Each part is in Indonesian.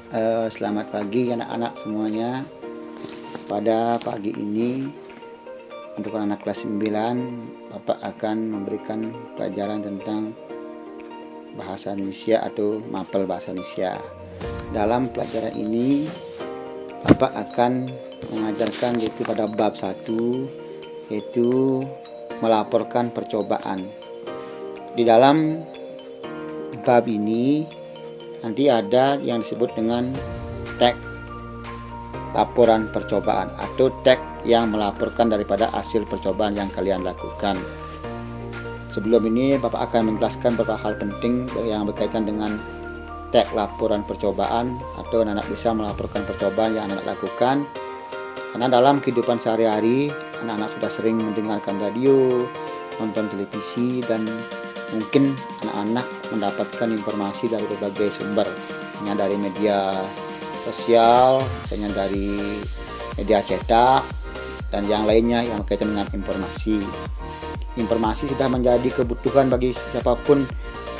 Selamat pagi anak-anak semuanya. Pada pagi ini untuk anak kelas 9, Bapak akan memberikan pelajaran tentang bahasa Indonesia atau mapel bahasa Indonesia. Dalam pelajaran ini Bapak akan mengajarkan yaitu pada bab 1, yaitu melaporkan percobaan. Di dalam bab ini nanti ada yang disebut dengan tag laporan percobaan atau tag yang melaporkan daripada hasil percobaan yang kalian lakukan. Sebelum ini Bapak akan menjelaskan beberapa hal penting yang berkaitan dengan tag laporan percobaan atau anak-anak bisa melaporkan percobaan yang anak lakukan. Karena dalam kehidupan sehari-hari anak-anak sudah sering mendengarkan radio, nonton televisi, dan mungkin anak-anak mendapatkan informasi dari berbagai sumber, misalnya dari media sosial, misalnya dari media cetak, dan yang lainnya yang berkaitan dengan informasi. Informasi sudah menjadi kebutuhan bagi siapapun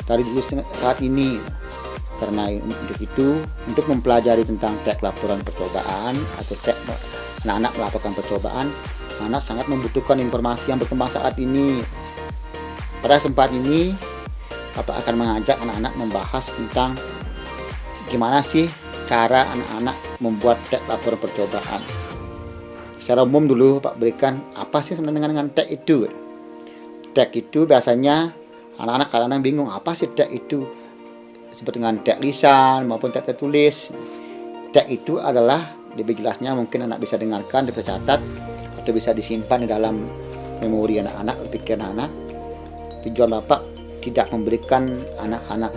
dari dulu saat ini. Karena untuk itu, untuk mempelajari tentang tag laporan percobaan atau tag anak-anak melaporkan percobaan, anak sangat membutuhkan informasi yang berkembang saat ini. Pada kesempatan ini, Bapak akan mengajak anak-anak membahas tentang gimana sih cara anak-anak membuat tag laporan percobaan. Secara umum dulu Bapak berikan apa sih sebenarnya dengan tag itu. Tag itu biasanya anak-anak kadang-kadang bingung apa sih tag itu, seperti dengan tag lisan maupun tag tertulis. Tag itu adalah lebih jelasnya mungkin anak bisa dengarkan, bisa catat, atau bisa disimpan di dalam memori anak-anak, berpikir anak. Tujuan Bapak tidak memberikan anak-anak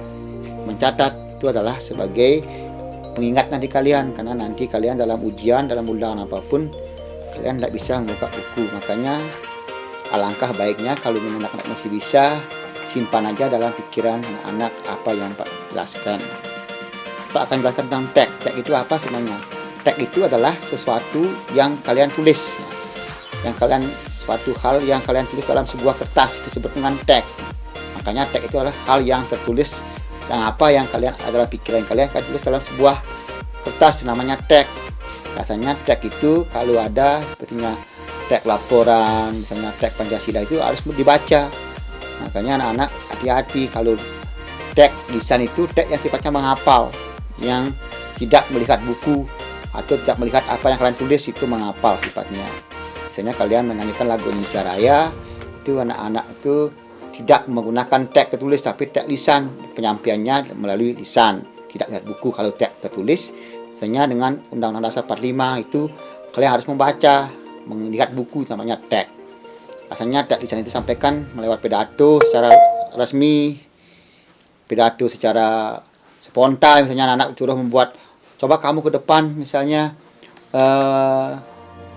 mencatat, itu adalah sebagai pengingat nanti kalian, karena nanti kalian dalam ujian, dalam ulangan apapun kalian tidak bisa membuka buku. Makanya alangkah baiknya kalau anak-anak masih bisa, simpan aja dalam pikiran anak-anak apa yang Pak jelaskan. Pak akan jelaskan tentang tag. Tag itu apa sebenarnya? Tag itu adalah sesuatu yang kalian tulis, suatu hal yang kalian tulis dalam sebuah kertas disebut dengan tag. Makanya tag itu adalah hal yang tertulis, yang apa yang kalian adalah pikiran kalian tulis dalam sebuah kertas, namanya tag. Biasanya tag itu kalau ada sepertinya tag laporan, misalnya tag Pancasila, itu harus dibaca. Makanya anak-anak hati-hati kalau tag lisan itu tag yang sifatnya menghafal, yang tidak melihat buku atau tidak melihat apa yang kalian tulis, itu menghafal sifatnya. Misalnya kalian menyanyikan lagu Indonesia Raya, itu anak-anak itu tidak menggunakan tag tertulis tapi tag lisan, penyampaiannya melalui lisan, tidak lihat buku. Kalau tag tertulis, misalnya dengan Undang-Undang Dasar 45, itu kalian harus membaca, melihat buku, namanya tag. Asalnya tag lisan itu sampaikan melewat pidato secara resmi, pidato secara spontan. Misalnya anak-anak suruh membuat, coba kamu ke depan misalnya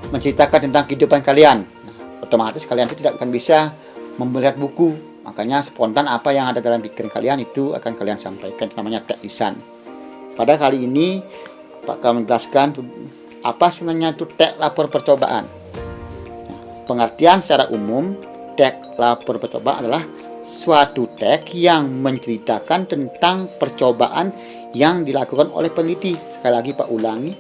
menceritakan tentang kehidupan kalian. Otomatis kalian itu tidak akan bisa melihat buku. Makanya spontan apa yang ada dalam pikiran kalian itu akan kalian sampaikan, itu namanya tag lisan. Pada kali ini Pak akan menjelaskan apa sebenarnya itu tag lapor percobaan. Pengertian secara umum, tag lapor percobaan adalah suatu tag yang menceritakan tentang percobaan yang dilakukan oleh peneliti. Sekali lagi Pak ulangi,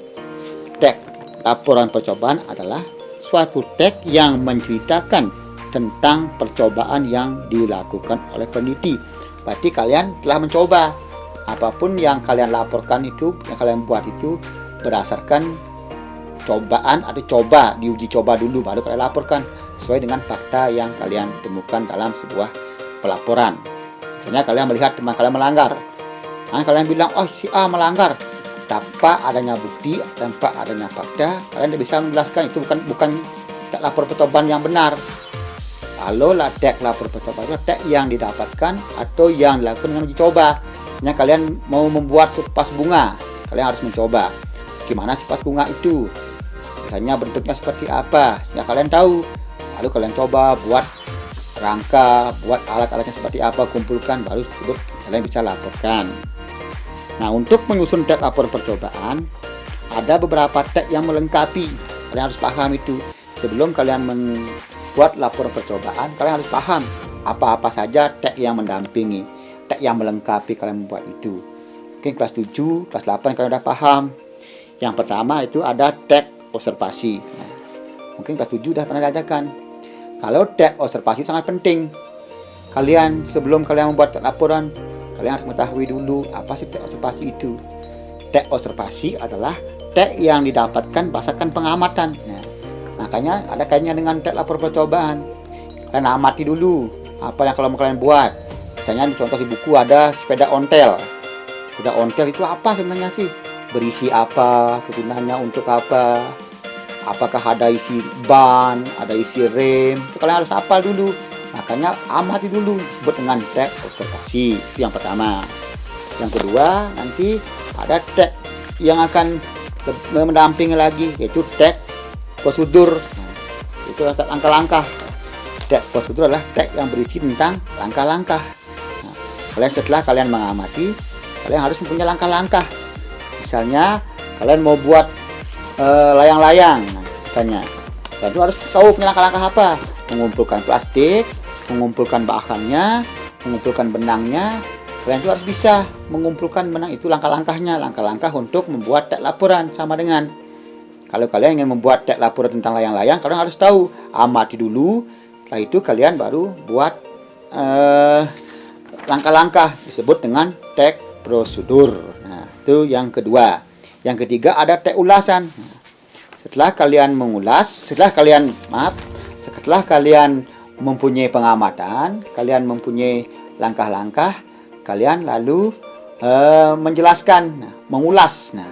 tag laporan percobaan adalah suatu tag yang menceritakan tentang percobaan yang dilakukan oleh peneliti. Berarti kalian telah mencoba. Apapun yang kalian laporkan itu, yang kalian buat itu berdasarkan cobaan atau diuji coba dulu, baru kalian laporkan sesuai dengan fakta yang kalian temukan dalam sebuah pelaporan. Misalnya kalian melihat teman kalian melanggar, kalian bilang, oh si A melanggar, tanpa adanya bukti, tanpa adanya fakta, kalian tidak bisa menjelaskan. Itu bukan tag lapor percobaan yang benar. Kalau tag lapor percobaan itu tag yang didapatkan atau yang dilakukan dengan uji coba. Misalnya kalian mau membuat vas bunga, kalian harus mencoba gimana sih vas bunga itu, misalnya bentuknya seperti apa, sehingga kalian tahu. Lalu kalian coba buat rangka, buat alat-alatnya seperti apa, kumpulkan, baru disebut kalian bisa laporkan. Nah, untuk menyusun tag lapor percobaan, ada beberapa tag yang melengkapi. Kalian harus paham itu. Sebelum kalian membuat laporan percobaan, kalian harus paham apa-apa saja tag yang mendampingi, tag yang melengkapi kalian membuat itu. Mungkin kelas 7, kelas 8 kalian udah paham. Yang pertama itu ada teks observasi. Nah, mungkin kelas 7 udah pernah diajarkan. Kalau teks observasi sangat penting. Kalian sebelum kalian membuat teks laporan, kalian harus mengetahui dulu apa sih teks observasi itu. Teks observasi adalah teks yang didapatkan berdasarkan pengamatan. Nah, makanya ada kaitannya dengan teks lapor percobaan. Kalian amati dulu apa yang kalau kalian buat. Misalnya di contoh di buku ada sepeda ontel. Sepeda ontel itu apa sebenarnya sih? Berisi apa? Kegunaannya untuk apa? Apakah ada isi ban, ada isi rem? Itu kalian harus hafal dulu. Makanya amati dulu, disebut dengan teks observasi. Itu yang pertama. Yang kedua, nanti ada teks yang akan mendampingi lagi, yaitu teks prosedur. Nah, itu langkah-langkah. Teks prosedur adalah teks yang berisi tentang langkah-langkah. Nah, setelah kalian mengamati, kalian harus mempunyai langkah-langkah. Misalnya, kalian mau buat layang-layang, misalnya, kalian itu harus tahu punya langkah-langkah apa. Mengumpulkan plastik, mengumpulkan bahannya, mengumpulkan benangnya. Kalian itu harus bisa mengumpulkan benang, itu langkah-langkahnya. Langkah-langkah untuk membuat teks laporan sama dengan. Kalau kalian ingin membuat teks laporan tentang layang-layang, kalian harus tahu, amati dulu. Setelah itu kalian baru buat langkah-langkah, disebut dengan teks prosedur. Nah, itu yang kedua. Yang ketiga ada teks ulasan. Nah, setelah kalian mempunyai pengamatan, kalian mempunyai langkah-langkah, kalian lalu menjelaskan, mengulas. Nah,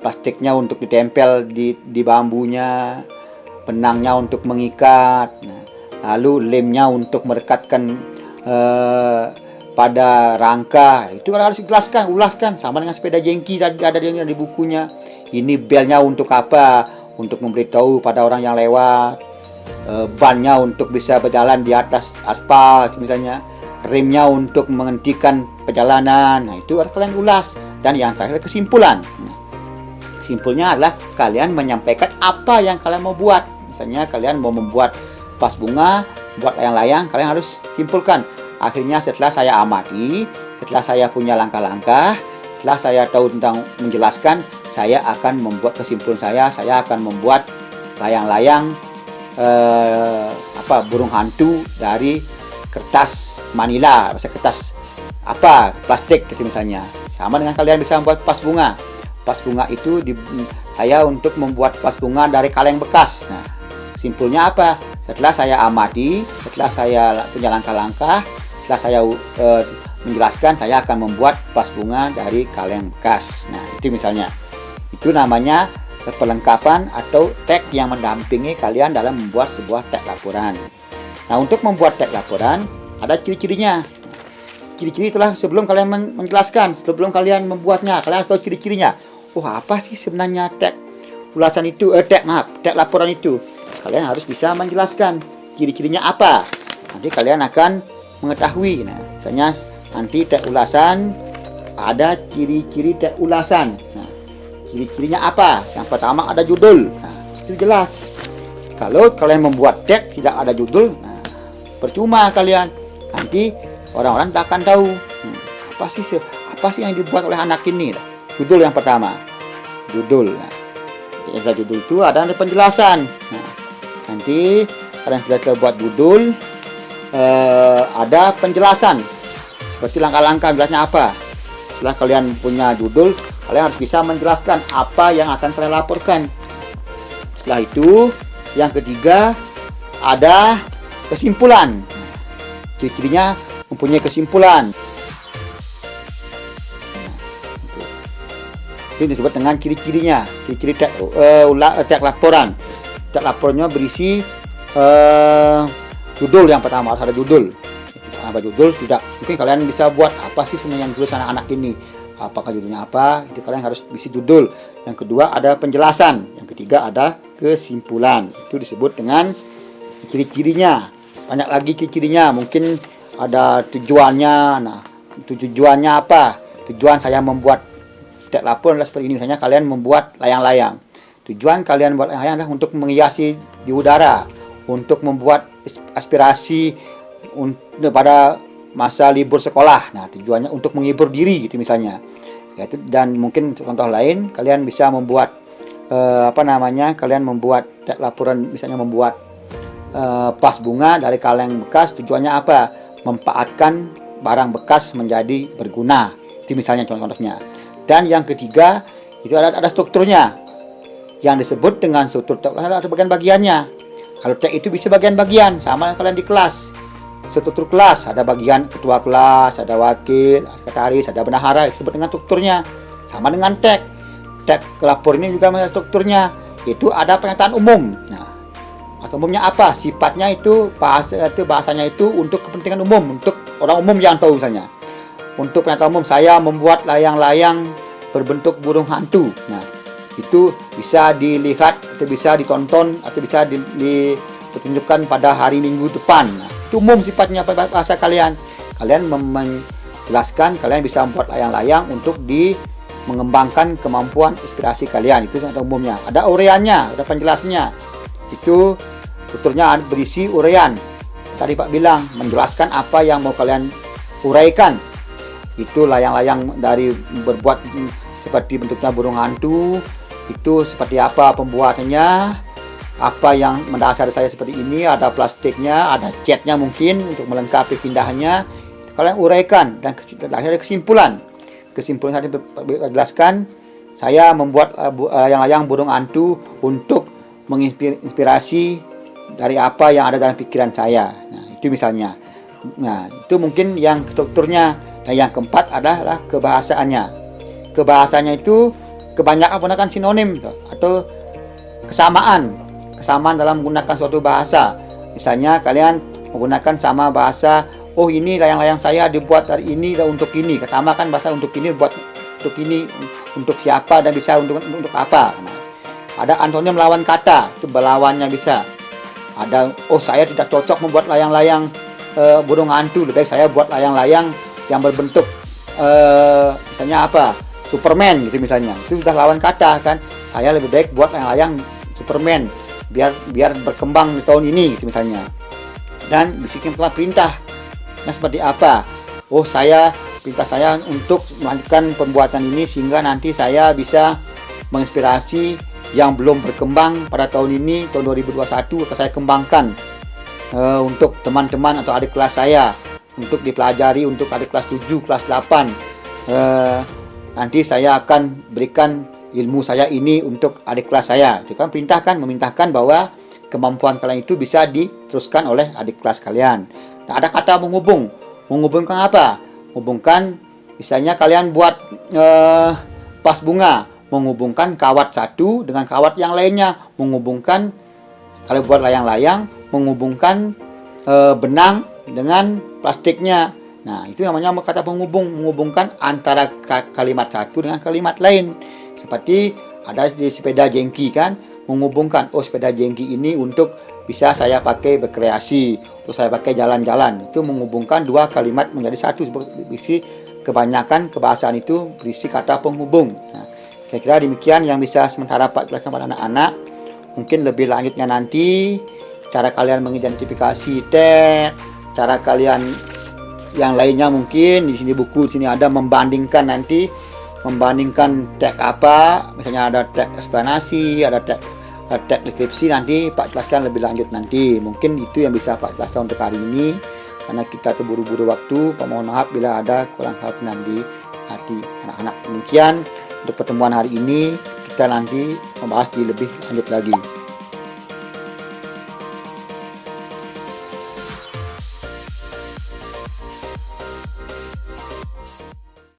plastiknya untuk ditempel di bambunya, benangnya untuk mengikat, lalu lemnya untuk merekatkan pada rangka. Itu harus dijelaskan, ulaskan, sama dengan sepeda jengki tadi ada di bukunya. Ini belnya untuk apa? Untuk memberitahu pada orang yang lewat. Bannya untuk bisa berjalan di atas aspal misalnya. Remnya untuk menghentikan perjalanan. Nah, itu harus kalian ulas. Dan yang terakhir kesimpulan. Simpulnya adalah kalian menyampaikan apa yang kalian mau buat. Misalnya kalian mau membuat vas bunga, buat layang-layang, kalian harus simpulkan. Akhirnya setelah saya amati, setelah saya punya langkah-langkah, setelah saya tahu tentang menjelaskan, saya akan membuat kesimpulan saya akan membuat layang-layang burung hantu dari kertas manila, kertas plastik gitu misalnya. Sama dengan kalian bisa membuat vas bunga. Vas bunga itu saya untuk membuat vas bunga dari kaleng bekas. Nah, simpulnya apa? Setelah saya amati, setelah saya punya langkah-langkah, setelah saya menjelaskan, saya akan membuat vas bunga dari kaleng bekas. Nah, itu misalnya. Itu namanya perlengkapan atau teks yang mendampingi kalian dalam membuat sebuah teks laporan. Nah, untuk membuat teks laporan, ada ciri-cirinya. Ciri-ciri itulah sebelum kalian menjelaskan, sebelum kalian membuatnya, kalian harus tahu ciri-cirinya. Oh, apa sih sebenarnya teks ulasan itu, teks laporan itu? Kalian harus bisa menjelaskan ciri-cirinya apa. Nanti kalian akan mengetahui. Nah, misalnya nanti teks ulasan ada ciri-ciri teks ulasan. Nah, ciri-cirinya apa? Yang pertama ada judul. Nah, itu jelas. Kalau kalian membuat teks tidak ada judul, nah, percuma kalian. Nanti orang-orang tak akan tahu apa sih yang dibuat oleh anak ini. Nah, judul yang pertama. Judul. Nah, judul itu ada penjelasan. Nah, nanti kalian sudah buat judul, ada penjelasan seperti langkah-langkah jelasnya apa. Setelah kalian punya judul, kalian harus bisa menjelaskan apa yang akan kalian laporkan. Setelah itu, yang ketiga ada kesimpulan. Ciri-cirinya mempunyai kesimpulan. Itu disebut dengan ciri-cirinya, ciri-ciri teks laporan. Teks laporannya berisi judul yang pertama, harus ada judul. Apa judul? Tidak. Mungkin kalian bisa buat apa sih sebenarnya yang tulis anak-anak ini? Apakah judulnya apa? Itu kalian harus isi judul. Yang kedua ada penjelasan. Yang ketiga ada kesimpulan. Itu disebut dengan ciri-cirinya. Banyak lagi ciri-cirinya. Mungkin ada tujuannya. Nah, tujuannya apa? Tujuan saya membuat teks laporan adalah seperti ini. Misalnya kalian membuat layang-layang. Tujuan kalian membuat layang-layang adalah untuk menghiasi di udara, untuk membuat aspirasi pada masa libur sekolah. Nah, tujuannya untuk menghibur diri gitu misalnya. Yaitu, dan mungkin contoh lain, kalian bisa membuat kalian membuat laporan, misalnya membuat vas bunga dari kaleng bekas. Tujuannya apa? Memanfaatkan barang bekas menjadi berguna. Itu misalnya contoh-contohnya. Dan yang ketiga, itu ada strukturnya. Yang disebut dengan struktur teks ada bagian-bagiannya. Kalau teks itu bisa bagian-bagian, sama dengan kalian di kelas. Struktur kelas, ada bagian ketua kelas, ada wakil, sekretaris, ada bendahara, disebut dengan strukturnya. Sama dengan teks. Teks lapor ini juga ada strukturnya. Itu ada pernyataan umum. Nah, atau umumnya apa? Sifatnya itu bahasanya itu untuk kepentingan umum, untuk orang umum yang tahu misalnya. Untuk pernyataan umum, saya membuat layang-layang berbentuk burung hantu. Nah, itu bisa dilihat atau bisa ditonton atau bisa ditunjukkan pada hari Minggu depan. Nah, itu umum sifatnya bahasa kalian. Kalian menjelaskan kalian bisa membuat layang-layang untuk mengembangkan kemampuan inspirasi kalian. Itu sangat umumnya. Ada uraiannya, ada penjelasannya. Itu tuturnya berisi uraian. Tadi Pak bilang menjelaskan apa yang mau kalian uraikan. Itu layang-layang dari berbuat seperti bentuknya burung hantu. Itu seperti apa pembuatannya, apa yang mendasari saya seperti ini, ada plastiknya, ada catnya mungkin untuk melengkapi keindahannya. Kalian uraikan dan akhirnya kesimpulan. Kesimpulan tadi jelaskan, saya membuat layang-layang burung hantu untuk menginspirasi dari apa yang ada dalam pikiran saya. Nah, itu misalnya. Nah, itu mungkin yang strukturnya. Nah, yang keempat adalah kebahasaannya. Kebahasaannya itu kebanyakan menggunakan sinonim atau kesamaan dalam menggunakan suatu bahasa. Misalnya kalian menggunakan sama bahasa, oh ini layang-layang saya dibuat dari ini dan untuk ini. Sama kan bahasa untuk ini buat untuk ini, untuk siapa dan bisa untuk apa. Nah, ada antonim lawan kata, itu berlawannya bisa. Ada, oh saya tidak cocok membuat layang-layang burung hantu, lebih baik saya buat layang-layang yang berbentuk misalnya apa? Superman gitu misalnya. Itu sudah lawan kata kan. Saya lebih baik buat layang-layang Superman biar berkembang di tahun ini gitu misalnya. Dan bisikin perintah. Nah, seperti apa? Oh, perintah saya untuk melanjutkan pembuatan ini sehingga nanti saya bisa menginspirasi yang belum berkembang pada tahun ini, tahun 2021 akan saya kembangkan untuk teman-teman atau adik kelas saya, untuk dipelajari untuk adik kelas 7, kelas 8. Nanti saya akan berikan ilmu saya ini untuk adik kelas saya. Itu kan memintahkan bahwa kemampuan kalian itu bisa diteruskan oleh adik kelas kalian. Nah, ada kata menghubung. Menghubungkan apa? Menghubungkan, misalnya kalian buat vas bunga, menghubungkan kawat satu dengan kawat yang lainnya. Menghubungkan, kalau buat layang-layang, menghubungkan benang dengan plastiknya. Nah, itu namanya kata penghubung, menghubungkan antara kalimat satu dengan kalimat lain. Seperti ada di sepeda jengki kan, menghubungkan, oh sepeda jengki ini untuk bisa saya pakai berkreasi, untuk saya pakai jalan-jalan. Itu menghubungkan dua kalimat menjadi satu. Berisi kebanyakan kebahasaan itu berisi kata penghubung. Nah, kira-kira demikian yang bisa sementara Pak jelaskan pada anak-anak. Mungkin lebih lanjutnya nanti cara kalian mengidentifikasi teks, cara kalian yang lainnya mungkin di sini buku, di sini ada membandingkan teks apa, misalnya ada teks eksplanasi, ada teks deskripsi, nanti Pak jelaskan lebih lanjut nanti. Mungkin itu yang bisa Pak jelaskan untuk hari ini, karena kita terburu-buru waktu. Pak mohon maaf bila ada kurang keberkenan di hati anak-anak. Demikian untuk pertemuan hari ini, kita nanti membahas di lebih lanjut lagi.